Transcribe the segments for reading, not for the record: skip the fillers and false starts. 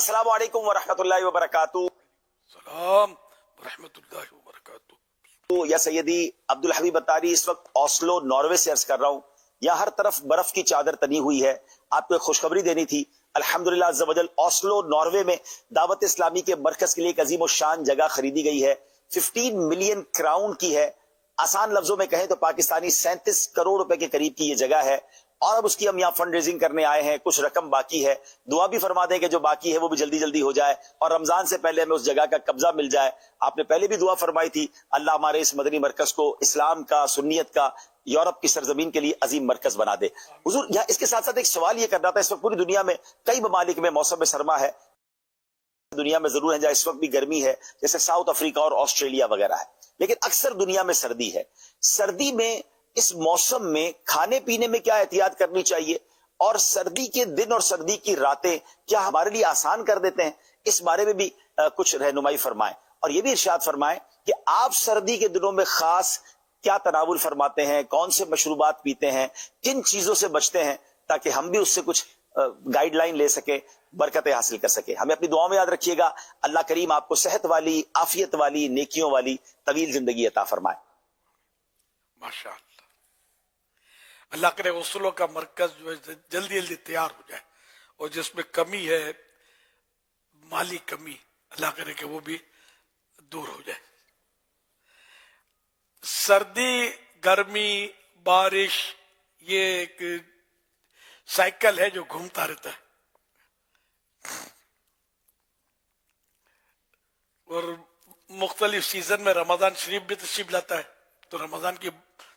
السلام علیکم ورحمۃ اللہ وبرکاتہ. سلام ورحمۃ اللہ وبرکاتہ. یا سیدی عبد الحبیب اتاری اس وقت اوسلو ناروے سے عرض کر رہا ہوں. یہاں ہر طرف برف کی چادر تنی ہوئی ہے. آپ کو ایک خوشخبری دینی تھی. الحمدللہ عز و جل اوسلو ناروے میں دعوت اسلامی کے مرکز کے لیے ایک عظیم الشان جگہ خریدی گئی ہے. 15 ملین کراؤن کی ہے. آسان لفظوں میں کہیں تو پاکستانی 37 کروڑ روپے کے قریب کی یہ جگہ ہے. اور اب اس کی ہم یہاں فنڈ ریزنگ کرنے آئے ہیں. کچھ رقم باقی ہے. دعا بھی فرما دیں کہ جو باقی ہے وہ بھی جلدی جلدی ہو جائے اور رمضان سے پہلے ہمیں اس جگہ کا قبضہ مل جائے. آپ نے پہلے بھی دعا فرمائی تھی. اللہ ہمارے اس مدنی مرکز کو اسلام کا، سنیت کا، یورپ کی سرزمین کے لیے عظیم مرکز بنا دے. حضور یہاں اس کے ساتھ ساتھ ایک سوال یہ کرنا تھا. اس وقت پوری دنیا میں کئی ممالک میں موسم سرما ہے. دنیا میں ضرور ہے جہاں اس وقت بھی گرمی ہے، جیسے ساؤتھ افریقہ اور آسٹریلیا وغیرہ ہے، لیکن اکثر دنیا میں سردی ہے. سردی میں اس موسم میں کھانے پینے میں کیا احتیاط کرنی چاہیے، اور سردی کے دن اور سردی کی راتیں کیا ہمارے لیے آسان کر دیتے ہیں؟ اس بارے میں بھی کچھ رہنمائی فرمائیں. اور یہ بھی ارشاد فرمائیں کہ آپ سردی کے دنوں میں خاص کیا تناول فرماتے ہیں، کون سے مشروبات پیتے ہیں، کن چیزوں سے بچتے ہیں، تاکہ ہم بھی اس سے کچھ گائیڈ لائن لے سکیں، برکتیں حاصل کر سکیں. ہمیں اپنی دعاؤں میں یاد رکھیے گا. اللہ کریم آپ کو صحت والی، عافیت والی، نیکیوں والی طویل زندگی عطا فرمائے. ماشاء اللہ. اللہ کرے غسلوں کا مرکز جو ہے جلدی جلدی تیار ہو جائے، اور جس میں کمی ہے، مالی کمی، اللہ کرے کہ وہ بھی دور ہو جائے. سردی، گرمی، بارش، یہ ایک سائیکل ہے جو گھومتا رہتا ہے. اور مختلف سیزن میں رمضان شریف بھی تشریف لاتا ہے، تو رمضان کی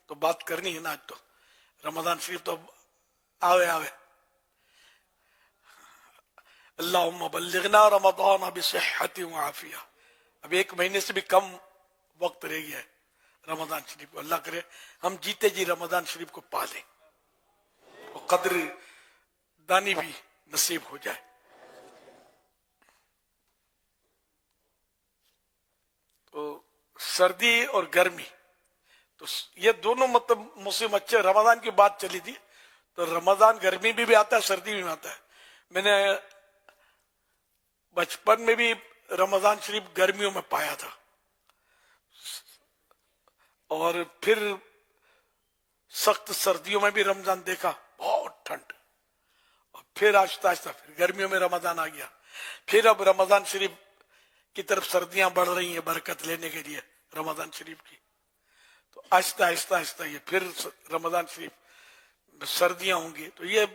تو بات کرنی ہے نا. آج تو رمضان شریف تو آوے اللہم بلغنا رمضان بصحت و عافیہ. اب ایک مہینے سے بھی کم وقت رہ گیا ہے رمضان شریف کو. اللہ کرے ہم جیتے جی رمضان شریف کو پالیں اور قدر دانی بھی نصیب ہو جائے. تو سردی اور گرمی، تو یہ دونوں مطلب موسم اچھے. رمضان کی بات چلی تھی تو رمضان گرمی بھی آتا ہے، سردی بھی آتا ہے. میں نے بچپن میں بھی رمضان شریف گرمیوں میں پایا تھا، اور پھر سخت سردیوں میں بھی رمضان دیکھا، بہت ٹھنڈ. اور پھر آہستہ آہستہ پھر گرمیوں میں رمضان آ گیا. پھر اب رمضان شریف کی طرف سردیاں بڑھ رہی ہیں برکت لینے کے لیے رمضان شریف کی. تو آہستہ آہستہ آہستہ یہ پھر رمضان شریف سردیاں ہوں گی. تو یہ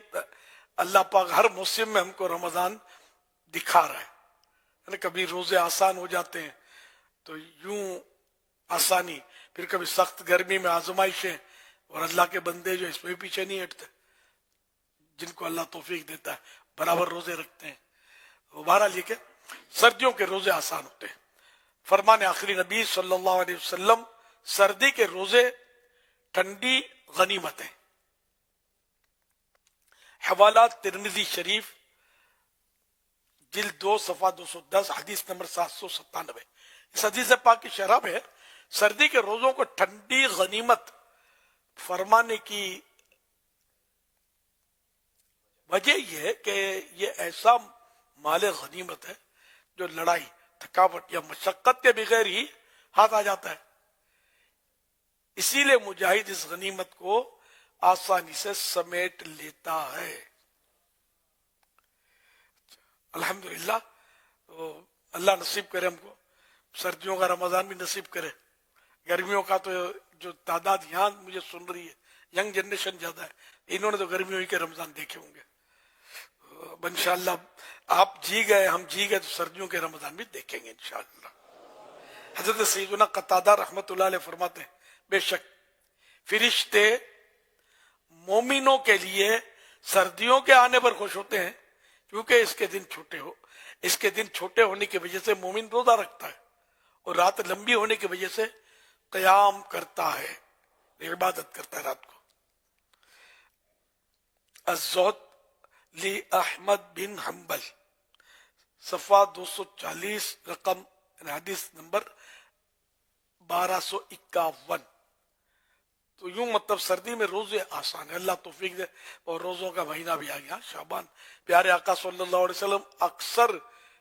اللہ پاک ہر موسم میں ہم کو رمضان دکھا رہا ہے. کبھی روزے آسان ہو جاتے ہیں تو یوں آسانی، پھر کبھی سخت گرمی میں آزمائشیں، اور اللہ کے بندے جو اس میں بھی پیچھے نہیں ہٹتے، جن کو اللہ توفیق دیتا ہے برابر روزے رکھتے ہیں. بہرحال یہ کہ سردیوں کے روزے آسان ہوتے ہیں. فرمان آخری نبی صلی اللہ علیہ وسلم، سردی کے روزے ٹھنڈی غنیمت ہیں. حوالات ترمذی شریف جلد 2 صفحہ 210، حدیث نمبر 797. اس حدیث پاک کی شرح ہے سردی کے روزوں کو ٹھنڈی غنیمت فرمانے کی وجہ یہ ہے کہ یہ ایسا مال غنیمت ہے جو لڑائی، تھکاوٹ یا مشقت کے بغیر ہی ہاتھ آ جاتا ہے. اسی لیے مجاہد اس غنیمت کو آسانی سے سمیٹ لیتا ہے. الحمدللہ. اللہ نصیب کرے ہم کو سردیوں کا رمضان بھی نصیب کرے. گرمیوں کا تو جو تعداد یہاں مجھے سن رہی ہے، ینگ جنریشن زیادہ ہے، انہوں نے تو گرمیوں ہی کے رمضان دیکھے ہوں گے. انشاءاللہ آپ جی گئے، ہم جی گئے، تو سردیوں کے رمضان بھی دیکھیں گے انشاءاللہ. حضرت سیدنا قتادہ رحمۃ اللہ علیہ فرماتے ہیں، بے شک فرشتے مومنوں کے لیے سردیوں کے آنے پر خوش ہوتے ہیں، کیونکہ اس کے دن چھوٹے ہو. اس کے دن چھوٹے ہونے کی وجہ سے مومن روزہ رکھتا ہے، اور رات لمبی ہونے کی وجہ سے قیام کرتا ہے، عبادت کرتا ہے رات کو. الزہد لی احمد بن حنبل، صفحہ 240، رقم حدیث نمبر 1251. تو یوں مطلب سردی میں روزے آسان ہے، اللہ توفیق دے. اور روزوں کا مہینہ بھی آ گیا شعبان. پیارے آقا صلی اللہ علیہ وسلم اکثر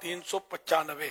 395।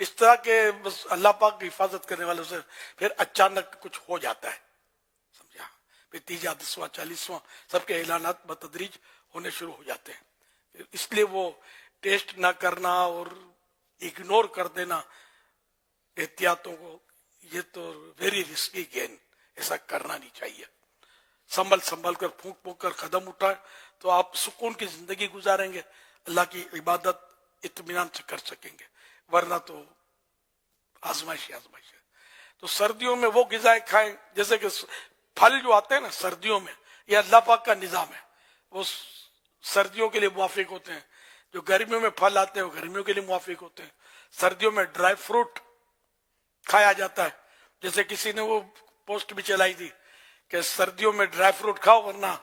اس طرح کے بس اللہ پاک کی حفاظت کرنے والوں سے پھر اچانک کچھ ہو جاتا ہے، سمجھا؟ پھر 30واں 10واں 40واں سب کے اعلانات بتدریج ہونے شروع ہو جاتے ہیں. اس لیے وہ ٹیسٹ نہ کرنا اور اگنور کر دینا احتیاطوں کو، یہ تو ویری رسکی گین، ایسا کرنا نہیں چاہیے. سنبھل کر پھونک کر قدم اٹھائے تو آپ سکون کی زندگی گزاریں گے، اللہ کی عبادت اطمینان سے کر سکیں گے، ورنہ تو آزمائش ہے. تو سردیوں میں وہ غذائیں کھائیں، جیسے کہ پھل جو آتے ہیں نا سردیوں میں، یہ اللہ پاک کا نظام ہے، وہ سردیوں کے لیے موافق ہوتے ہیں. جو گرمیوں میں پھل آتے ہیں وہ گرمیوں کے لیے موافق ہوتے ہیں. سردیوں میں ڈرائی فروٹ کھایا جاتا ہے، جیسے کسی نے وہ پوسٹ بھی چلائی تھی کہ سردیوں میں ڈرائی فروٹ کھاؤ ورنہ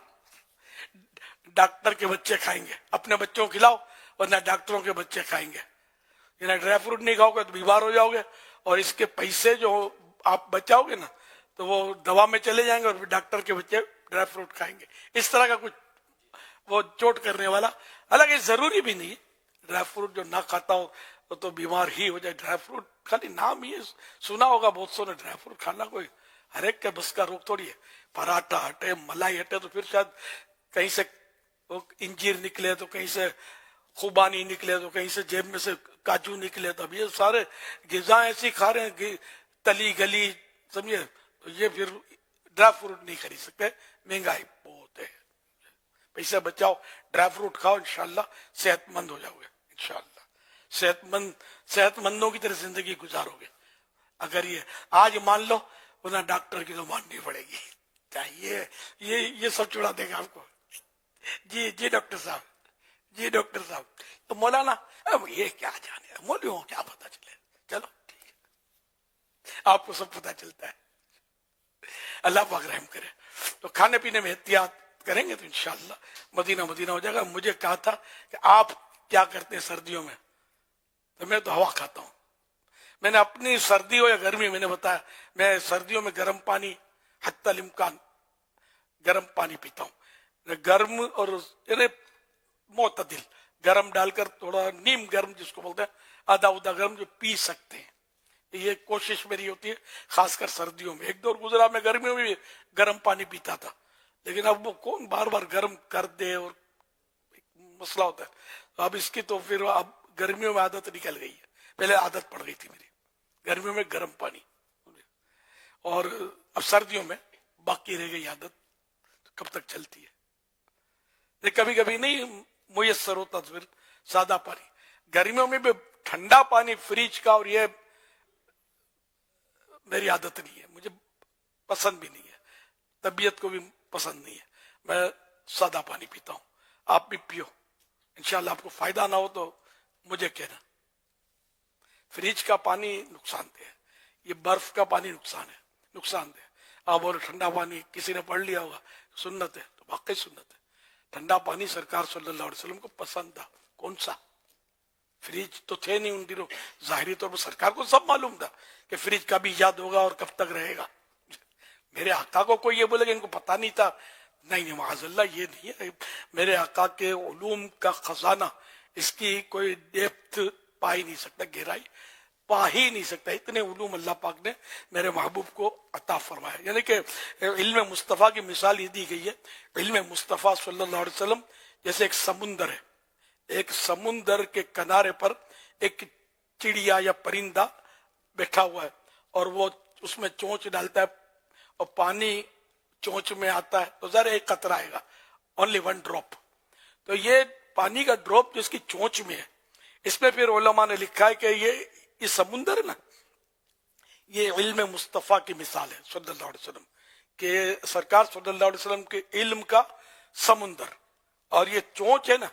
ڈاکٹر کے بچے کھائیں گے، اپنے بچوں کو کھلاؤ ورنہ ڈاکٹروں کے بچے کھائیں گے. یعنی ڈرائی فروٹ نہیں کھاؤ گے تو بیمار ہو جاؤ گے، اور اس کے پیسے جو آپ بچاؤ گے نا تو وہ دوا میں چلے جائیں گے، اور ڈاکٹر کے بچے ڈرائی فروٹ کھائیں گے. اس طرح کا کچھ وہ چوٹ کرنے والا. حالانکہ ضروری بھی نہیں، ڈرائی فروٹ جو نہ کھاتا ہو وہ تو بیمار ہی ہو جائے. ڈرائی فروٹ خالی نام ہی سنا ہوگا بہت سو نے، ڈرائی فروٹ کھانا کوئی ہر ایک کے بس کا روک تھوڑی ہے. پراٹھا ہٹے، ملائی ہٹے تو پھر شاید کہیں سے انجیر نکلے تو کہیں سے خوبانی نکلے تو کہیں سے جیب میں سے کاجو نکلے. تو اب یہ سارے غذا ایسی کھا رہے ہیں تلی گلی، سمجھے؟ تو یہ پھر ڈرائی فروٹ نہیں خرید سکتے، مہنگائی بہت ہے. پیسے بچاؤ، ڈرائی فروٹ کھاؤ، انشاءاللہ صحت مند ہو جاؤ گے. انشاءاللہ صحت مندوں کی طرح زندگی گزارو گے. اگر یہ آج مان لو ورنہ ڈاکٹر کی تو ماننی پڑے گی. چاہیے یہ سب چھڑا دے گا آپ کو. جی ڈاکٹر صاحب، جی ڈاکٹر صاحب. تو مولانا اب یہ کیا جانے، مولویوں کو کیا پتا چلے. چلو ٹھیک ہے، آپ کو سب پتا چلتا ہے. اللہ پاک رحم کرے. تو کھانے پینے میں احتیاط کریں گے تو انشاءاللہ مدینہ ہو جائے گا. مجھے کہا تھا کہ آپ کیا کرتے ہیں سردیوں میں، تو میں تو ہوا کھاتا ہوں. میں نے اپنی سردی ہو یا گرمی، میں نے بتایا میں سردیوں میں گرم پانی حتی الامکان گرم پانی پیتا ہوں. گرم اور یعنی معتدل، گرم ڈال کر تھوڑا نیم گرم جس کو بولتے ہیں، آدھا گرم جو پی سکتے ہیں. یہ کوشش میری ہوتی ہے خاص کر سردیوں میں. ایک دور گزرا میں گرمیوں میں بھی گرم پانی پیتا تھا، لیکن اب وہ کون بار بار گرم کر دے، اور مسئلہ ہوتا ہے. اب اس کی تو پھر اب گرمیوں میں عادت نکل گئی ہے. پہلے عادت پڑ گئی تھی میری گرمیوں میں گرم پانی، اور اب سردیوں میں باقی رہ گئی عادت. کب تک چلتی ہے؟ کبھی کبھی نہیں میسر ہوتا تو پھر سادہ پانی. گرمیوں میں بھی ٹھنڈا پانی فریج کا، اور یہ میری عادت نہیں ہے، مجھے پسند بھی نہیں ہے، طبیعت کو بھی پسند نہیں ہے. میں سادہ پانی پیتا ہوں. آپ بھی پیو، انشاءاللہ آپ کو فائدہ نہ ہو تو مجھے کہنا. فریج کا پانی نقصان دہ ہے، یہ برف کا پانی نقصان دہ. آپ اور ٹھنڈا پانی کسی نے پڑھ لیا ہوگا سنت ہے، تو واقعی سنت ہے. ٹھنڈا پانی سرکار صلی اللہ علیہ وسلم کو پسند تھا. کون سا؟ فریج تو تھے نہیں ان دنوں. ظاہری طور پر سرکار کو سب معلوم تھا کہ فریج کب ایجاد ہوگا اور کب تک رہے گا. میرے آقا کو کوئی یہ بولے کہ ان کو پتہ نہیں تھا، نہیں معاذ اللہ، یہ نہیں ہے. میرے آقا کے علوم کا خزانہ، اس کی کوئی ڈیپتھ پا ہی نہیں سکتا، گہرائی پا ہی نہیں سکتا. اتنے علوم اللہ پاک نے میرے محبوب کو عطا فرمایا. یعنی کہ علم مصطفیٰ کی مثال یہ دی گئی ہے. علم مصطفیٰ صلی اللہ علیہ وسلم جیسے ایک سمندر ہے، ایک سمندر کے کنارے پر ایک چڑیا یا پرندہ بیٹھا ہوا ہے، اور وہ اس میں چونچ ڈالتا ہے اور پانی چونچ میں آتا ہے تو ذرا ایک قطرہ آئے گا، اونلی ون ڈراپ. تو یہ پانی کا ڈراپ جو اس کی چونچ میں ہے، اس میں پھر علماء نے لکھا ہے کہ یہ سمندر ہے نا، یہ علم مصطفیٰ کی مثال ہے صلی اللہ علیہ وسلم، کہ سرکار صلی اللہ علیہ وسلم کے علم کا سمندر. اور یہ چونچ ہے نا،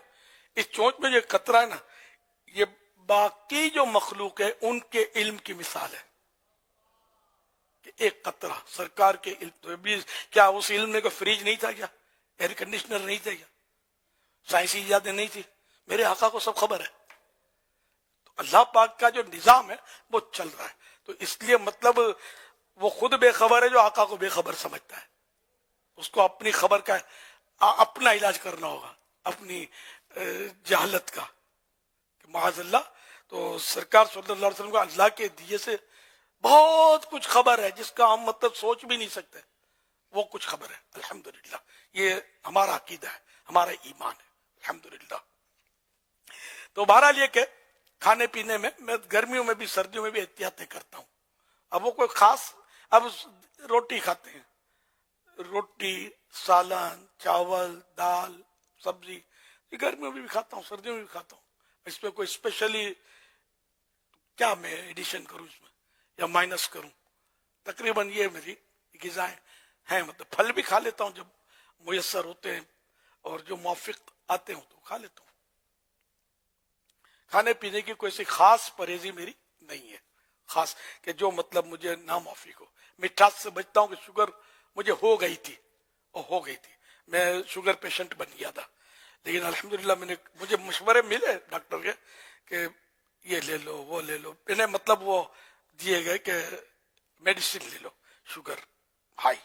اس چونچ میں جو قطرہ ہے نا، یہ باقی جو مخلوق ہے ان کے علم کی مثال ہے. کہ ایک قطرہ سرکار کے علم. کیا اس علم میں کوئی فریج نہیں تھا؟ کیا ایئر کنڈیشنر نہیں تھا؟ کیا سائنسی ایجادیں نہیں تھی؟ میرے آقا کو سب خبر ہے. تو اللہ پاک کا جو نظام ہے وہ چل رہا ہے. تو اس لیے مطلب وہ خود بے خبر ہے جو آقا کو بے خبر سمجھتا ہے. اس کو اپنی خبر کا اپنا علاج کرنا ہوگا، اپنی جہالت کا، کہ معاذ اللہ. تو سرکار صلی اللہ علیہ وسلم کو اللہ کے دیے سے بہت کچھ خبر ہے جس کا ہم مطلب سوچ بھی نہیں سکتے، وہ کچھ خبر ہے الحمدللہ. یہ ہمارا عقیدہ ہے، ہمارا ایمان ہے الحمدللہ. تو بہرحال یہ کہ کھانے پینے میں گرمیوں میں بھی سردیوں میں بھی احتیاطیں کرتا ہوں. اب وہ کوئی خاص، اب روٹی کھاتے ہیں، روٹی سالن چاول دال سبزی، یہ گرمیوں میں بھی کھاتا ہوں سردیوں میں بھی کھاتا ہوں. اس پہ کوئی اسپیشلی کیا میں ایڈیشن کروں اس میں یا مائنس کروں، تقریباً یہ میری غذائیں ہیں. مطلب پھل بھی کھا لیتا ہوں جب میسر ہوتے ہیں اور جو موافق آتے ہوں تو کھا لیتا ہوں. کھانے پینے کی کوئی سی خاص پرہیزی میری نہیں ہے خاص کہ جو مطلب مجھے ناموافق ہو. مٹھاس سے بچتا ہوں کہ شوگر مجھے ہو گئی تھی، میں شوگر پیشنٹ بن گیا تھا، لیکن الحمدللہ مجھے مشورے ملے ڈاکٹر کے کہ یہ لے لو وہ لے لو، انہیں مطلب وہ دیے گئے کہ میڈیسن لے لو شوگر ہائی.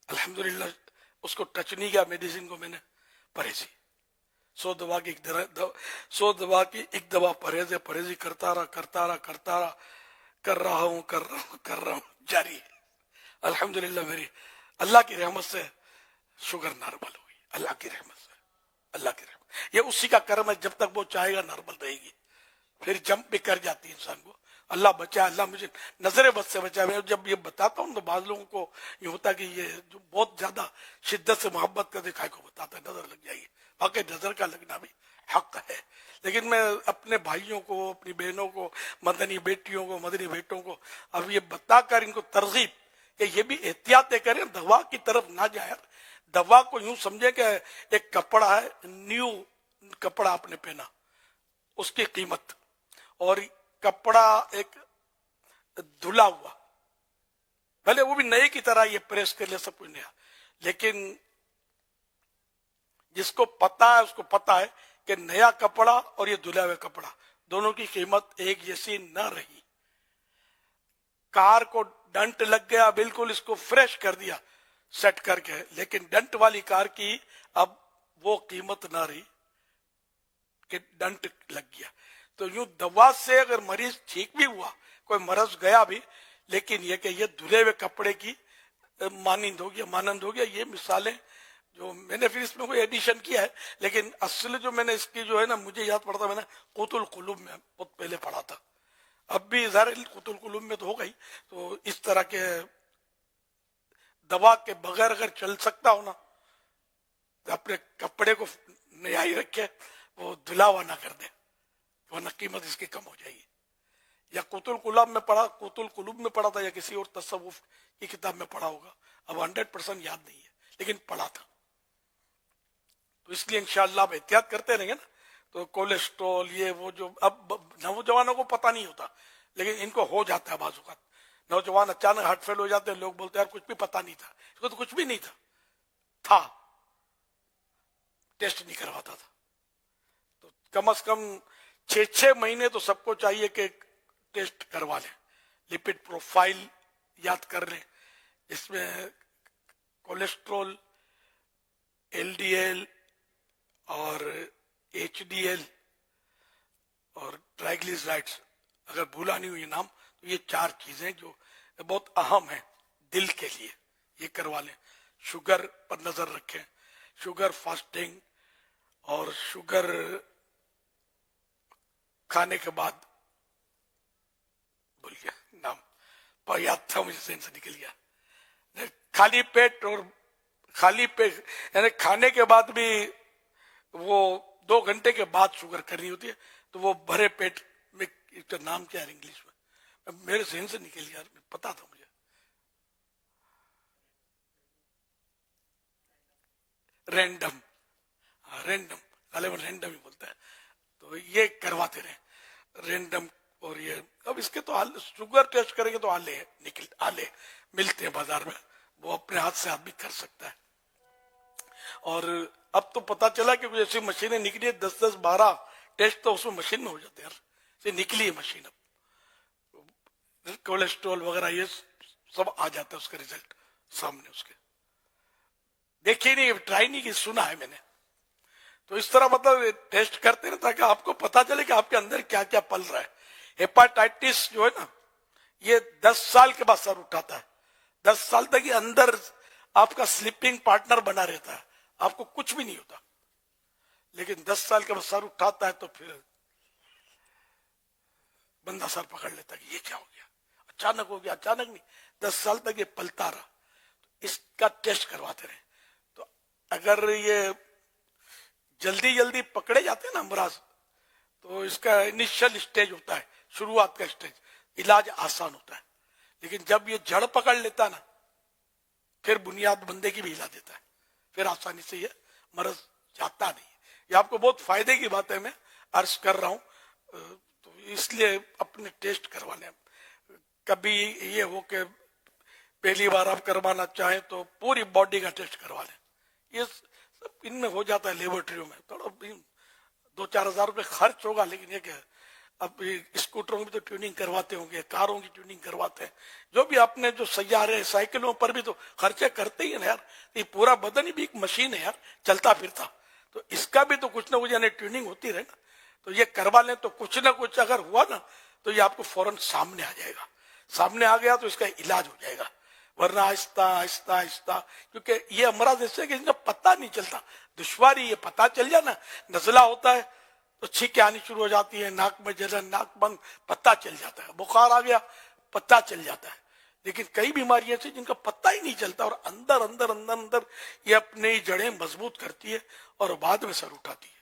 الحمدللہ اس کو ٹچ نہیں کیا میڈیسن کو، میں نے پرہیزی 100 دوا کی ایک دوا پرہیزی کرتا رہا کر رہا ہوں جاری ہے. الحمدللہ میری اللہ کی رحمت سے شوگر نارمل ہوئی، اللہ کی رحمت سے. یہ اسی کا کرم ہے، جب تک وہ چاہے گا نارمل رہے گی. پھر جمپ بھی کر جاتی ہے انسان کو. اللہ بچا، اللہ مجھے نظر بد سے بچا. میں جب یہ بتاتا ہوں تو بعض لوگوں کو یہ ہوتا ہے کہ یہ جو بہت زیادہ شدت سے محبت کا دکھائی کو بتاتا ہے نظر لگ جائے گی. واقعی نظر کا لگنا بھی حق ہے، لیکن میں اپنے بھائیوں کو، اپنی بہنوں کو، مدنی بیٹیوں کو، مدنی بیٹوں کو اب یہ بتا کر ان کو ترغیب کہ یہ بھی احتیاطیں کریں، دوا کی طرف نہ جائیں. دوا کو یوں سمجھے کہ ایک کپڑا ہے، نیو کپڑا آپ نے پہنا، اس کی قیمت، اور کپڑا ایک دھلا ہوا، بھلے وہ بھی نئے کی طرح یہ پریس کر لے سب کچھ نیا، لیکن جس کو پتا ہے اس کو پتا ہے کہ نیا کپڑا اور یہ دھلا ہوا کپڑا دونوں کی قیمت ایک جیسی نہ رہی. کار کو ڈنٹ لگ گیا، بالکل اس کو فریش کر دیا سیٹ کر کے، لیکن ڈنٹ والی کار کی اب وہ قیمت نہ رہی کہ ڈنٹ لگ گیا. تو یوں دوا سے اگر مریض ٹھیک بھی ہوا، کوئی مرض گیا بھی، لیکن یہ کہ یہ دھلے ہوئے کپڑے کی مانند ہو گیا. یہ مثالیں جو میں نے پھر اس میں کوئی ایڈیشن کیا ہے، لیکن اصل جو میں نے اس کی جو ہے نا، مجھے یاد پڑتا، میں نے قوت القلوب میں بہت پہلے پڑھا تھا. اب بھی ظاہر قوت القلوب میں تو ہو گئی. تو اس طرح کے دوا کے بغیر اگر چل سکتا ہو نا، تو اپنے کپڑے کو نیا ہی رکھے، وہ دھلا ہوا نہ کر دے، ورنہ قیمت اس کی کم ہو جائے گی. یا قوت القلوب میں پڑھا تھا یا کسی اور تصوف کی کتاب میں پڑھا ہوگا، اب 100% یاد نہیں ہے، لیکن پڑھا تھا. تو اس لیے انشاءاللہ اب احتیاط کرتے رہیں گے نا. تو کولیسٹرول یہ وہ جو اب نوجوانوں کو پتہ نہیں ہوتا، لیکن ان کو ہو جاتا ہے بعض اوقات. نوجوان اچانک ہارٹ فیل ہو جاتے ہیں، لوگ بولتے ہیں یار کچھ بھی پتہ نہیں تھا. اس کو تو کچھ بھی نہیں تھا، ٹیسٹ نہیں کرواتا تھا. تو کم از کم 6 مہینے تو سب کو چاہیے کہ ٹیسٹ کروا لیں. لپڈ پروفائل یاد کر لیں، اس میں کولیسٹرول، LDL اور HDL اور ٹرائیگلیسرائڈز، اگر بھولا نہیں ہو یہ نام، تو یہ 4 چیزیں جو بہت اہم ہیں دل کے لیے، یہ کروا لیں. شوگر پر نظر رکھیں، شوگر فاسٹنگ، اور شوگر کھانے کے بعد، بھول گیا نام، پر یاد تھا مجھے، ذہن سے نکل گیا. خالی پیٹ یعنی کھانے کے بعد بھی وہ 2 گھنٹے کے بعد شوگر کرنی ہوتی ہے. تو وہ بھرے پیٹ میں، نام کیا ہے انگلش میں، میرے ذہن سے نکل گیا، پتا تھا مجھے. رینڈم غالباً رینڈم ہی بولتا ہے. تو یہ کرواتے رہیں رینڈم. اور یہ اب اس کے تو شوگر ٹیسٹ کریں گے تو آلے ملتے ہیں بازار میں، وہ اپنے ہاتھ سے بھی کر سکتا ہے. اور اب تو پتا چلا کہ ایسی مشینیں نکلی 10-12 ٹیسٹ تو اس میں مشین میں ہو جاتے ہیں. نکلی ہے مشین، اب کولیسٹرول وغیرہ یہ سب آ جاتا ہے اس کا ریزلٹ سامنے. اس کے دیکھیے نہیں، ٹرائی نہیں کی، سنا ہے میں نے. تو اس طرح مطلب ٹیسٹ کرتے ہیں تاکہ آپ کو پتا چلے کہ آپ کے اندر کیا کیا پل رہا ہے. ہیپاٹائٹس جو ہے نا یہ 10 سال کے بعد سر اٹھاتا ہے. 10 سال تک یہ اندر آپ کا سلیپنگ پارٹنر بنا رہتا ہے, آپ کو کچھ بھی نہیں ہوتا. لیکن 10 سال کے بعد سر اٹھاتا ہے تو پھر بندہ سر پکڑ لیتا ہے کہ یہ کیا ہو گیا, اچانک ہو گیا. اچانک نہیں, 10 سال تک یہ پلتا رہا. اس کا ٹیسٹ کرواتے رہے. تو اگر یہ جلدی پکڑے جاتے ہیں نا امراض, تو اس کا انیشل اسٹیج ہوتا ہے, شروعات کا اسٹیج, علاج آسان ہوتا ہے. لیکن جب یہ جڑ پکڑ لیتا ہے نا پھر بنیاد بندے کی بھی ہلا دیتا ہے, پھر آسانی سے یہ مرض جاتا نہیں. یہ آپ کو بہت فائدے کی بات ہے, میں عرض کر رہا ہوں. تو اس لیے اپنے ٹیسٹ کروا لیں. کبھی یہ ہو کہ پہلی بار آپ کروانا چاہیں تو پوری باڈی کا ٹیسٹ کروا لیں. یہ سب ان میں ہو جاتا ہے لیبورٹریوں میں. تھوڑا 2-4 ہزار روپے خرچ ہوگا, لیکن یہ کہ اب اسکوٹروں کی تو ٹیوننگ کرواتے ہوں گے, کاروں کی ٹیوننگ کرواتے ہیں, جو بھی اپنے جو سیارے سائیکلوں پر بھی تو خرچے کرتے ہی ہیں یار. یہ پورا بدن ہی بھی ایک مشین ہے یار, چلتا پھرتا. تو اس کا بھی تو کچھ نہ کچھ یعنی ٹیوننگ ہوتی رہے نا. تو یہ کروا لیں تو کچھ نہ کچھ اگر ہوا نا تو یہ آپ کو فوراً سامنے آ جائے گا. سامنے آ گیا تو اس کا علاج ہو جائے گا. ورنہ آہستہ آہستہ آہستہ, کیونکہ یہ امراض ایسے کہ ان کا پتہ نہیں چلتا. دشواری یہ پتہ چل جائے نا, نزلہ ہوتا ہے تو چھینکیں آنی شروع ہو جاتی ہے, ناک میں جلن, ناک بند, پتہ چل جاتا ہے. بخار آ گیا, پتہ چل جاتا ہے. لیکن کئی بیماریاں سے جن کا پتہ ہی نہیں چلتا, اور اندر اندر اندر اندر یہ اپنی جڑیں مضبوط کرتی ہے اور بعد میں سر اٹھاتی ہے,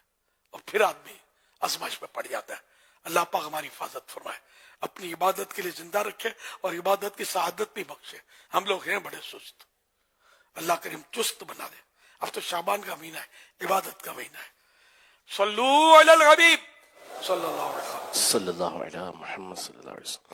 اور پھر آدمی آزمائش میں پڑ جاتا ہے. اللہ پاک ہماری حفاظت فرمائے, اپنی عبادت کے لیے زندہ رکھے اور عبادت کی سعادت بھی بخشے. ہم لوگ ہیں بڑے سست, اللہ کریم چست بنا دے. اب تو شعبان کا مہینہ ہے, عبادت کا مہینہ ہے. صلو علی الحبیب صلی اللہ علیہ وسلم. صلی اللہ علیہ محمد صلی اللہ علیہ وسلم.